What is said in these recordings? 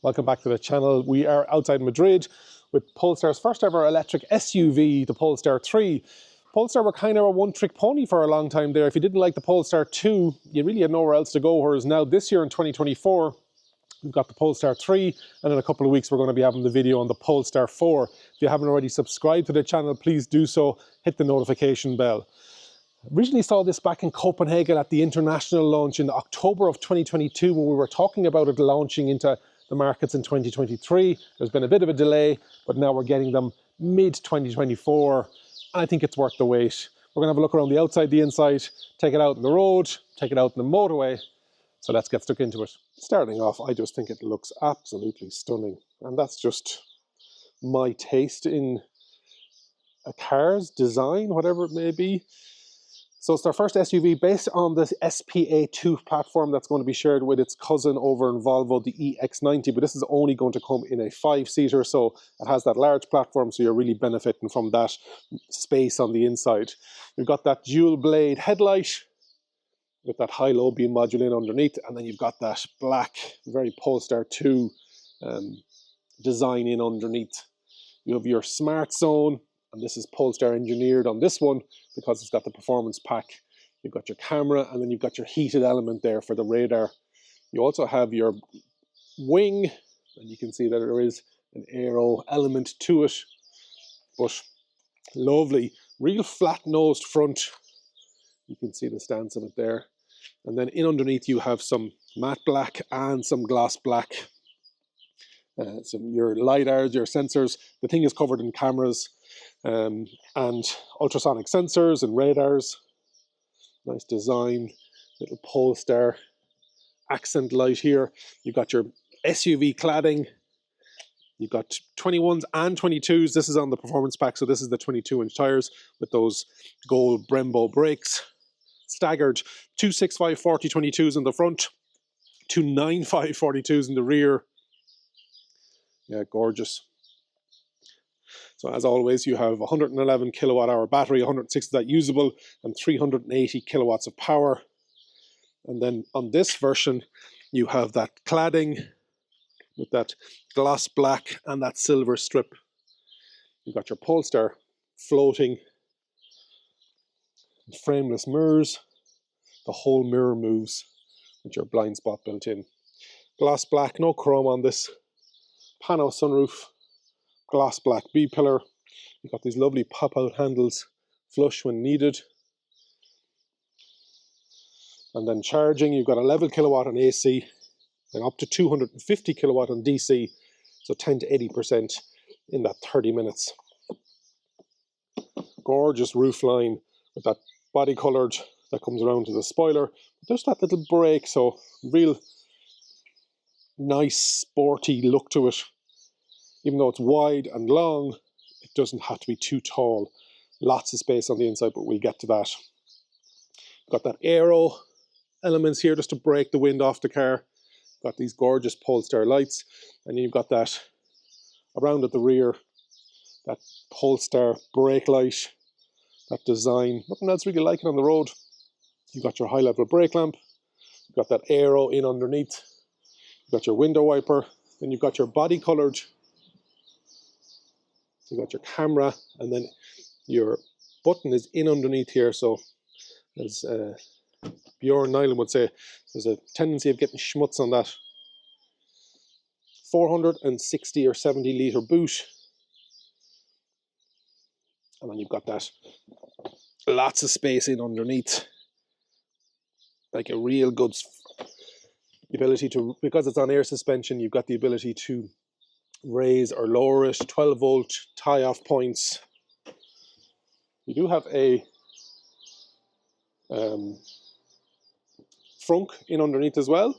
Welcome back to the channel. We are outside Madrid with Polestar's first ever electric SUV, the Polestar 3. Polestar were kind of a one-trick pony for a long time there. If you didn't like the Polestar 2, you really had nowhere else to go, whereas now this year in 2024, we've got the Polestar 3, and in a couple of weeks we're going to be having the video on the Polestar 4. If you haven't already subscribed to the channel, please do so. Hit the notification bell. Originally saw this back in Copenhagen at the international launch in October of 2022 when we were talking about it launching into the markets in 2023. There's been a bit of a delay, but now we're getting them mid-2024, and I think it's worth the wait. We're going to have a look around the outside, the inside, take it out on the road, take it out on the motorway. So let's get stuck into it. Starting off, I just think it looks absolutely stunning, and that's just my taste in a car's design, whatever it may be. So it's their first SUV based on the SPA2 platform that's going to be shared with its cousin over in Volvo, the EX90, but this is only going to come in a 5-seater, so it has that large platform, so you're really benefiting from that space on the inside. You've got that dual blade headlight with that high-low beam module in underneath, and then you've got that black, very Polestar 2 design in underneath. You have your smart zone, and this is Polestar engineered on this one because it's got the performance pack. You've got your camera, and then you've got your heated element there for the radar. You also have your wing, and you can see that there is an aero element to it, but lovely, real flat-nosed front. You can see the stance of it there. And then in underneath you have some matte black and some gloss black. Some your LiDARs, your sensors. The thing is covered in cameras and ultrasonic sensors and radars. Nice design, little Polestar accent light here. You've got your SUV cladding. You've got 21s and 22s. This is on the performance pack, so this is the 22-inch tires with those gold Brembo brakes. Staggered 265 40 22s in the front, 295 42s in the rear. Yeah, gorgeous. So as always, you have 111 kilowatt hour battery, 160 of that usable, and 380 kilowatts of power. And then on this version, you have that cladding with that gloss black and that silver strip. You've got your Polestar floating, frameless mirrors. The whole mirror moves with your blind spot built in. Gloss black, no chrome on this. Pano sunroof, gloss black B-pillar. You've got these lovely pop-out handles, flush when needed. And then charging, you've got 11 kilowatt on AC and up to 250 kilowatt on DC, so 10 to 80% in that 30 minutes. Gorgeous roof line with that body coloured that comes around to the spoiler. There's that little brake, so real nice sporty look to it. Even though it's wide and long, it doesn't have to be too tall. Lots of space on the inside, but we'll get to that. Got that aero elements here just to break the wind off the car. Got these gorgeous Polestar lights, and you've got that around at the rear, that Polestar brake light, that design. Nothing else really like it on the road. You've got your high-level brake lamp. You've got that aero in underneath. You've got your window wiper. Then you've got your body coloured. So you've got your camera, and then your button is in underneath here. So as Bjorn Nyland would say, there's a tendency of getting schmutz on that. 460 or 70 litre boot. And then you've got that lots of space in underneath. Like a real good ability to, because it's on air suspension, you've got the ability to raise or lower it, 12 volt tie off points. You do have a frunk in underneath as well.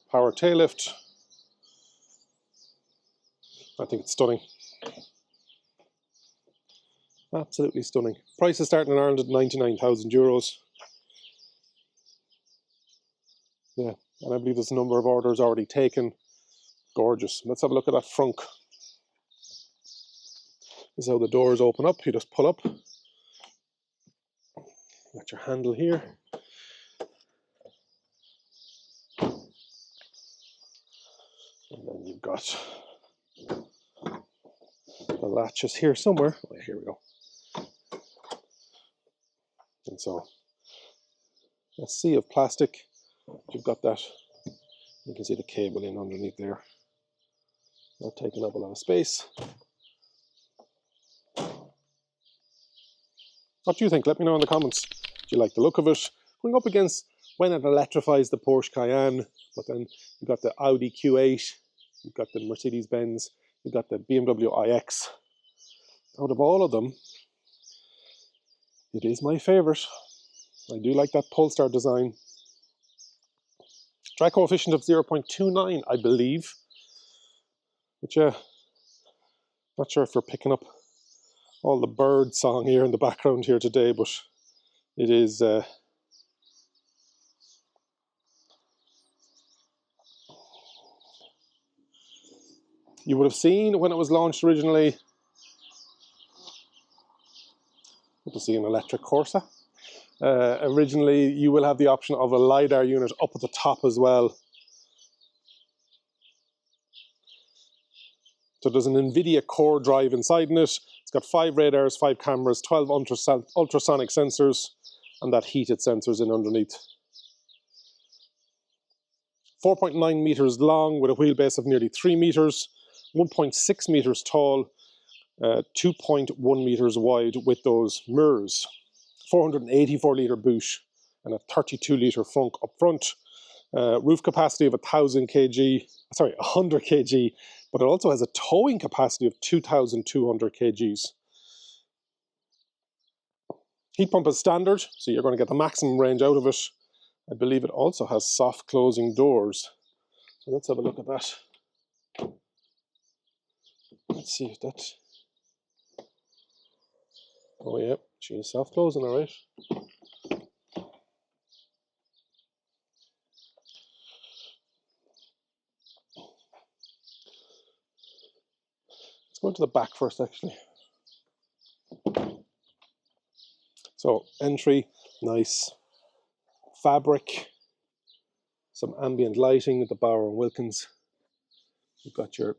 Power tail lift. I think it's stunning. Absolutely stunning. Price is starting in Ireland at 99,000 euros. Yeah, and I believe there's a number of orders already taken. Gorgeous. Let's have a look at that frunk. This is how the doors open up. You just pull up. Got your handle here. got the latches here somewhere. Oh, here we go. And so a sea of plastic. You've got that. You can see the cable in underneath there. Not taking up a lot of space. What do you think? Let me know in the comments. Do you like the look of it? Going up against when it electrifies the Porsche Cayenne, but then you've got the Audi Q8, you've got the Mercedes-Benz, you've got the BMW iX. Out of all of them, it is my favourite. I do like that Polestar design. Drag coefficient of 0.29, I believe. But yeah, not sure if you're picking up all the bird song here in the background here today, but it is you would have seen when it was launched originally, to see an electric Corsa. Originally, you will have the option of a LiDAR unit up at the top as well. So there's an NVIDIA core drive inside in it. It's got 5 radars, 5 cameras, 12 ultrasonic sensors, and that heated sensors in underneath. 4.9 meters long with a wheelbase of nearly 3 meters, 1.6 meters tall, 2.1 meters wide with those mirrors. 484 litre boot and a 32 litre Frunk up front. Roof capacity of 100 kg, but it also has a towing capacity of 2,200 kgs. Heat pump is standard, so you're going to get the maximum range out of it. I believe it also has soft closing doors. So let's have a look at that. Let's see if that... Oh yeah, she's soft closing, all right. Let's go to the back first, actually. So entry, nice fabric, some ambient lighting with the Bauer & Wilkins. You've got your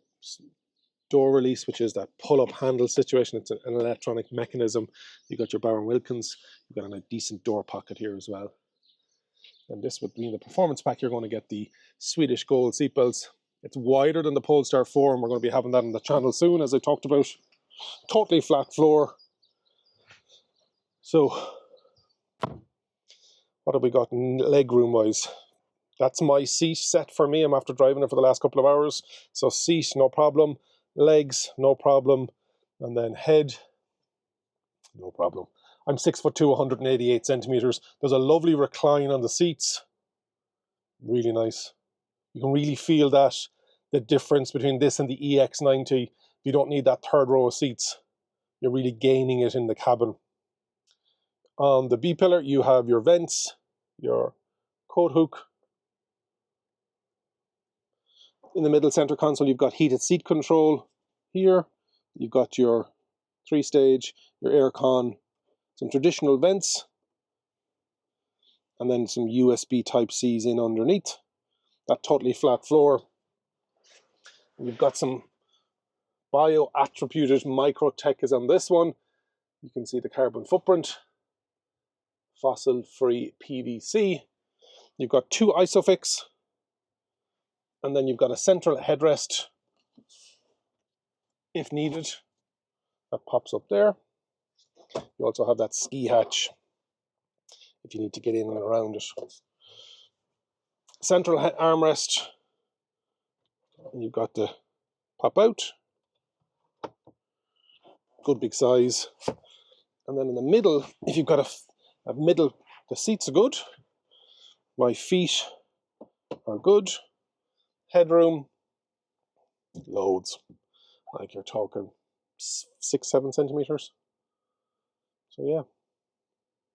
door release, which is that pull-up handle situation. It's an electronic mechanism. You've got your Bauer & Wilkins. You've got a decent door pocket here as well. And this would be in the performance pack. You're going to get the Swedish gold seatbelts. It's wider than the Polestar 4, and we're going to be having that on the channel soon, as I talked about. Totally flat floor. So, what have we got leg room wise? That's my seat set for me. I'm after driving it for the last couple of hours. So seat, no problem. Legs, no problem. And then head, no problem. I'm 6'2", 188 centimeters. There's a lovely recline on the seats. Really nice. You can really feel that, the difference between this and the EX90. You don't need that third row of seats. You're really gaining it in the cabin. On the B-pillar, you have your vents, your coat hook. In the middle center console, you've got heated seat control here. You've got your 3-stage, your aircon, some traditional vents, and then some USB Type-Cs in underneath. That totally flat floor. And you've got some bio-attributed micro-tech is on this one. You can see the carbon footprint. Fossil-free PVC. You've got 2 ISOFIX. And then you've got a central headrest, if needed. That pops up there. You also have that ski hatch, if you need to get in and around it. Central armrest. And you've got the pop out. Good big size. And then in the middle, if you've got a middle, the seats are good. My feet are good. Headroom, loads. Like you're talking 6-7 centimeters. So yeah.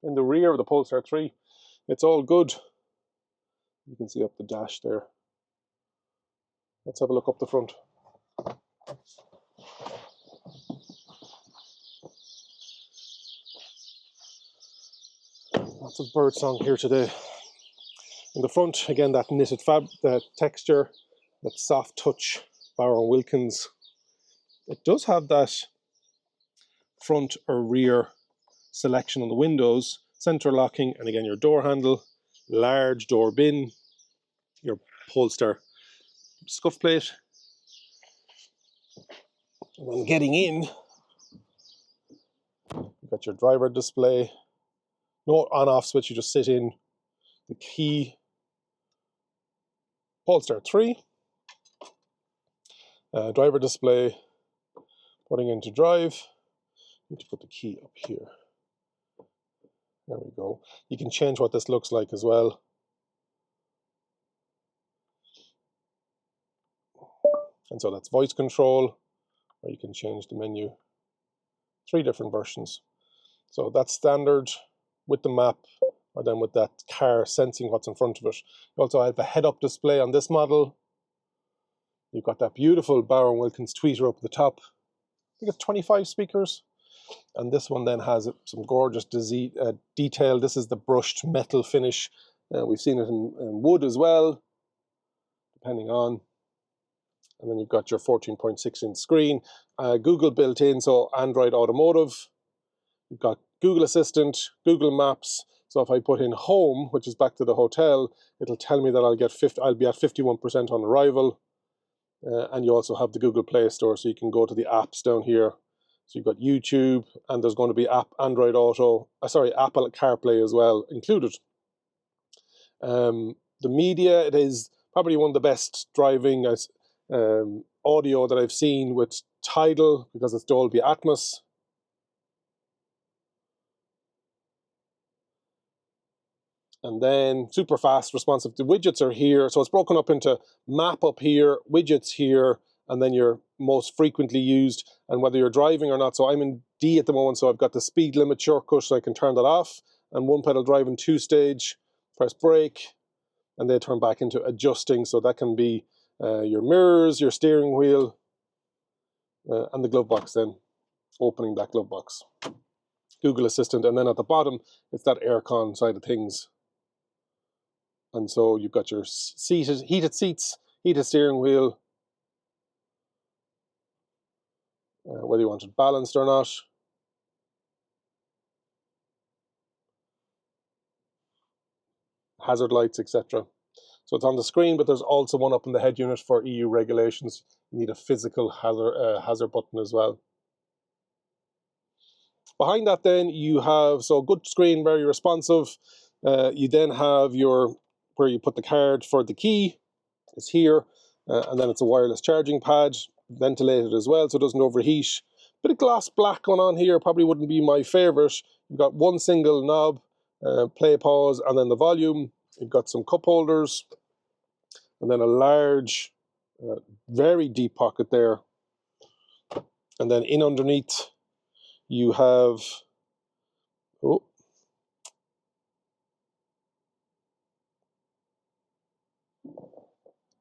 In the rear of the Polestar 3, it's all good. You can see up the dash there. Let's have a look up the front. Lots of birdsong here today. In the front, again, that knitted texture, that soft touch Bauer & Wilkins. It does have that front or rear selection on the windows, center locking, and again your door handle, large door bin, your Polestar scuff plate. And then getting in, you've got your driver display, no on-off switch, you just sit in the key. Polestar 3, driver display, putting into drive. Need to put the key up here. There we go. You can change what this looks like as well. And so that's voice control, or you can change the menu. 3 different versions. So that's standard with the map, or then with that car sensing what's in front of it. You also have the head-up display on this model. You've got that beautiful Bauer & Wilkins tweeter up at the top. I think it's 25 speakers. And this one then has some gorgeous detail. This is the brushed metal finish. We've seen it in wood as well, depending on. And then you've got your 14.6-inch screen. Google built in, so Android Automotive. You've got Google Assistant, Google Maps. So if I put in home, which is back to the hotel, it'll tell me that I'll be at 51% on arrival. And you also have the Google Play Store, so you can go to the apps down here. So you've got YouTube, and there's going to be Android Auto, Apple CarPlay as well included. The media, it is probably one of the best driving audio that I've seen with Tidal, because it's Dolby Atmos. And then super fast, responsive. The widgets are here. So it's broken up into map up here, widgets here, and then your most frequently used, and whether you're driving or not. So I'm in D at the moment, so I've got the speed limit shortcut, so I can turn that off. And 1-pedal driving, 2-stage, press brake, and they turn back into adjusting. So that can be your mirrors, your steering wheel, and the glove box then, opening that glove box. Google Assistant, and then at the bottom, it's that aircon side of things. And so you've got your heated seats, heated steering wheel, whether you want it balanced or not. Hazard lights, etc. So it's on the screen, but there's also one up in the head unit for EU regulations. You need a physical hazard button as well. Behind that then you have, so good screen, very responsive. You then have where you put the card for the key is here, and then it's a wireless charging pad, ventilated as well so it doesn't overheat. Bit of gloss black going on here, probably wouldn't be my favorite. You've got one single knob, play, pause, and then the volume. You've got some cup holders, and then a large, very deep pocket there. And then in underneath, you have,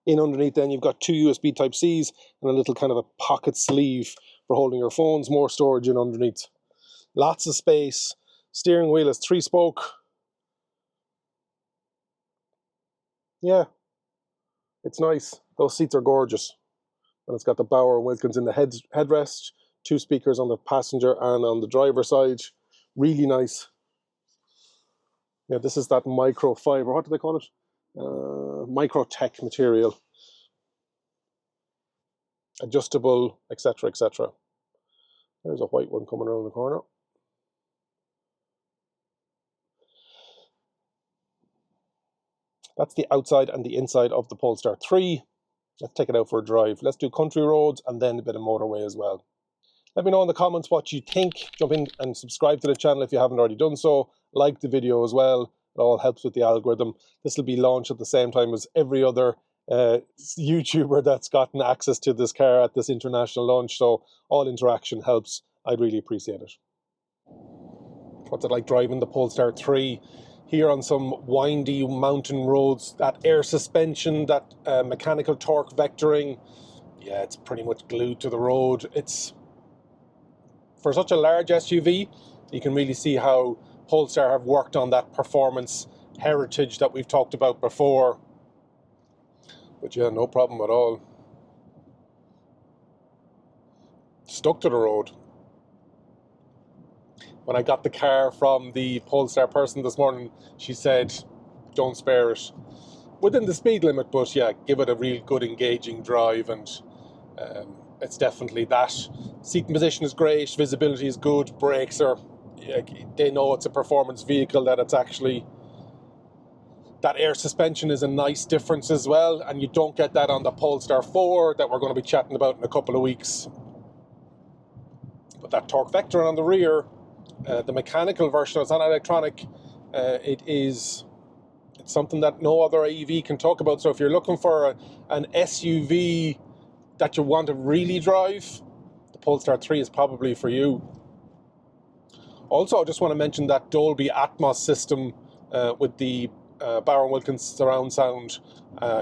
in underneath then you've got 2 USB Type-Cs and a little kind of a pocket sleeve for holding your phones, more storage in underneath. Lots of space. Steering wheel is 3-spoke. Yeah, it's nice. Those seats are gorgeous. And it's got the Bauer & Wilkins in the headrest, 2 speakers on the passenger and on the driver side. Really nice. Yeah, this is that microfiber, what do they call it? Microtech material. Adjustable, etc., etc. There's a white one coming around the corner. That's the outside and the inside of the Polestar 3. Let's take it out for a drive. Let's do country roads and then a bit of motorway as well. Let me know in the comments what you think. Jump in and subscribe to the channel if you haven't already done so. Like the video as well. It all helps with the algorithm. This will be launched at the same time as every other YouTuber that's gotten access to this car at this international launch. So all interaction helps. I'd really appreciate it. What's it like driving the Polestar 3 here on some windy mountain roads? That air suspension, that mechanical torque vectoring. Yeah, it's pretty much glued to the road. It's, for such a large SUV, you can really see how Polestar have worked on that performance heritage that we've talked about before. But yeah, no problem at all. stuck to the road. When I got the car from the Polestar person this morning, she said, don't spare it. Within the speed limit, but yeah, give it a real good engaging drive, and it's definitely that. Seating position is great, visibility is good, brakes are, they know it's a performance vehicle, that it's actually, that air suspension is a nice difference as well, and you don't get that on the Polestar 4 that we're going to be chatting about in a couple of weeks. But that torque vector on the rear, the mechanical version, it's not electronic, it's something that no other EV can talk about. So if you're looking for an SUV that you want to really drive, the Polestar 3 is probably for you. Also, I just want to mention that Dolby Atmos system with the Barron Wilkins surround sound.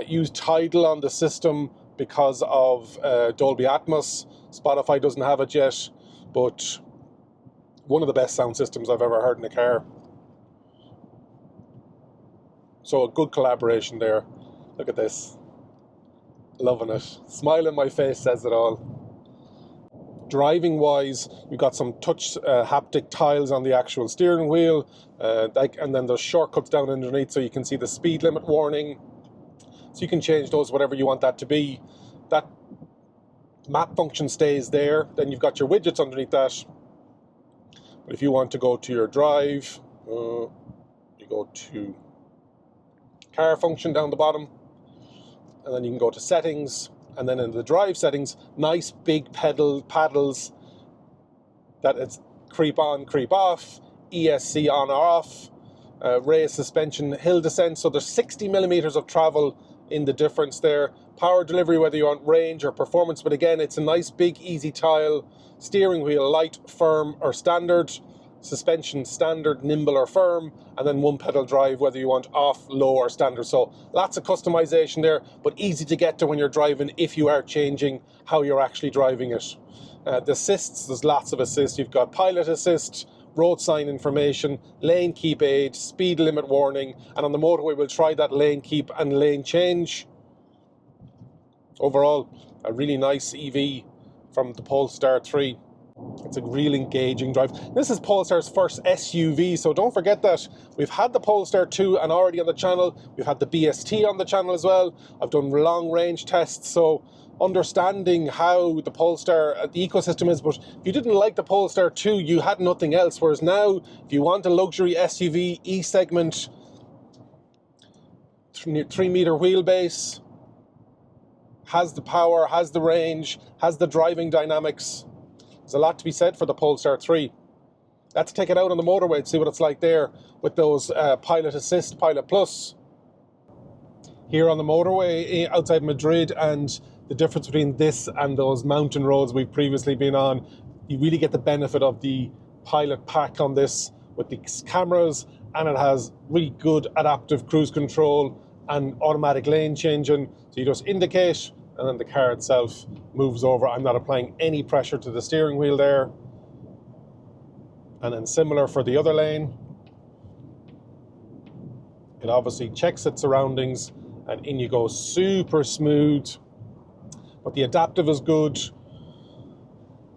Use Tidal on the system because of Dolby Atmos. Spotify doesn't have it yet, but one of the best sound systems I've ever heard in a car. So a good collaboration there. Look at this. Loving it. Smile on my face says it all. Driving wise, we've got some touch haptic tiles on the actual steering wheel, and then there's shortcuts down underneath so you can see the speed limit warning. So you can change those whatever you want that to be. That map function stays there. Then you've got your widgets underneath that. But if you want to go to your drive, you go to car function down the bottom, and then you can go to settings, and then in the drive settings, nice big paddles that it's creep on, creep off, ESC on or off, raised suspension, hill descent. So there's 60 millimeters of travel in the difference there. Power delivery, whether you want range or performance, but again, it's a nice big easy tile. Steering wheel light, firm or standard. Suspension standard, nimble or firm, and then one pedal drive whether you want off, low or standard. So lots of customization there, but easy to get to when you're driving if you are changing how you're actually driving it. The assists, there's lots of assists. You've got pilot assist, road sign information, lane keep aid, speed limit warning, and on the motorway we'll try that lane keep and lane change. Overall, a really nice EV from the Polestar 3. It's a real engaging drive. This is Polestar's first SUV, so don't forget that. We've had the Polestar 2 and already on the channel. We've had the BST on the channel as well. I've done long range tests, so understanding how the Polestar, the ecosystem is. But if you didn't like the Polestar 2, you had nothing else. Whereas now, if you want a luxury SUV, E-segment, 3-meter wheelbase, has the power, has the range, has the driving dynamics. There's a lot to be said for the Polestar 3. Let's take it out on the motorway and see what it's like there with those Pilot Assist, Pilot Plus. Here on the motorway outside Madrid, and the difference between this and those mountain roads we've previously been on, you really get the benefit of the Pilot pack on this with the cameras, and it has really good adaptive cruise control and automatic lane changing. So you just indicate, and then the car itself moves over. I'm not applying any pressure to the steering wheel there. And then similar for the other lane. It obviously checks its surroundings, and in you go, super smooth. But the adaptive is good.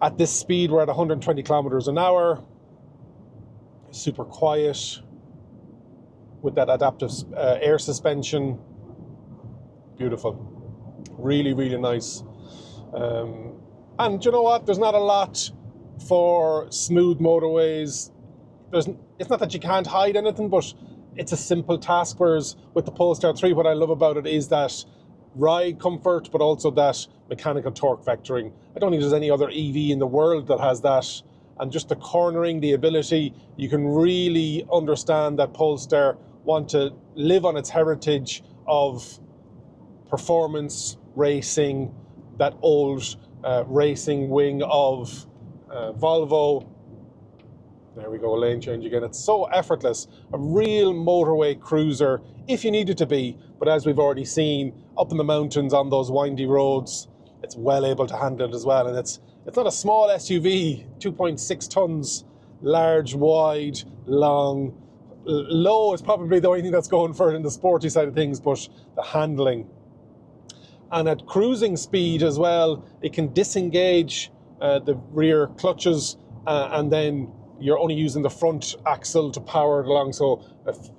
At this speed, we're at 120 kilometers an hour. Super quiet with that adaptive air suspension. Beautiful. Really, really nice. And you know what? There's not a lot for smooth motorways. It's not that you can't hide anything, but it's a simple task. Whereas with the Polestar 3, what I love about it is that ride comfort, but also that mechanical torque vectoring. I don't think there's any other EV in the world that has that. And just the cornering, the ability, you can really understand that Polestar want to live on its heritage of performance racing, that old racing wing of Volvo. There we go, lane change again. It's so effortless, a real motorway cruiser if you need it to be, but as we've already seen, up in the mountains on those windy roads, it's well able to handle it as well. And it's not a small SUV, 2.6 tons, large, wide, long. Low is probably the only thing that's going for it in the sporty side of things, but the handling. And at cruising speed as well, it can disengage the rear clutches, and then you're only using the front axle to power it along. So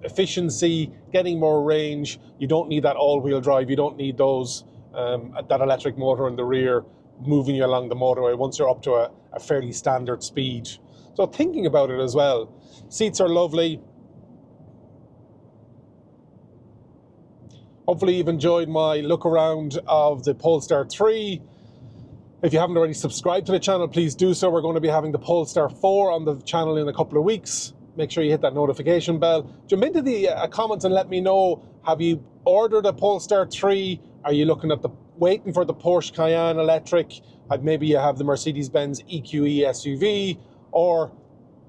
efficiency, getting more range. You don't need that all-wheel drive. You don't need those that electric motor in the rear moving you along the motorway once you're up to a fairly standard speed. So thinking about it as well, seats are lovely. Hopefully you've enjoyed my look around of the Polestar 3. If you haven't already subscribed to the channel, please do so. We're going to be having the Polestar 4 on the channel in a couple of weeks. Make sure you hit that notification bell. Jump into the comments and let me know, have you ordered a Polestar 3? Are you looking at waiting for the Porsche Cayenne electric? Maybe you have the Mercedes-Benz EQE SUV or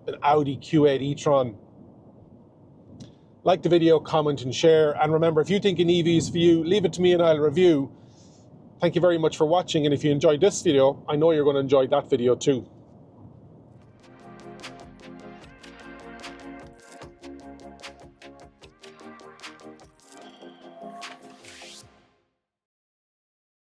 an Audi Q8 e-tron. Like the video, comment and share. And remember, if you think an EV is for you, leave it to me and I'll review. Thank you very much for watching, and if you enjoyed this video, I know you're going to enjoy that video too.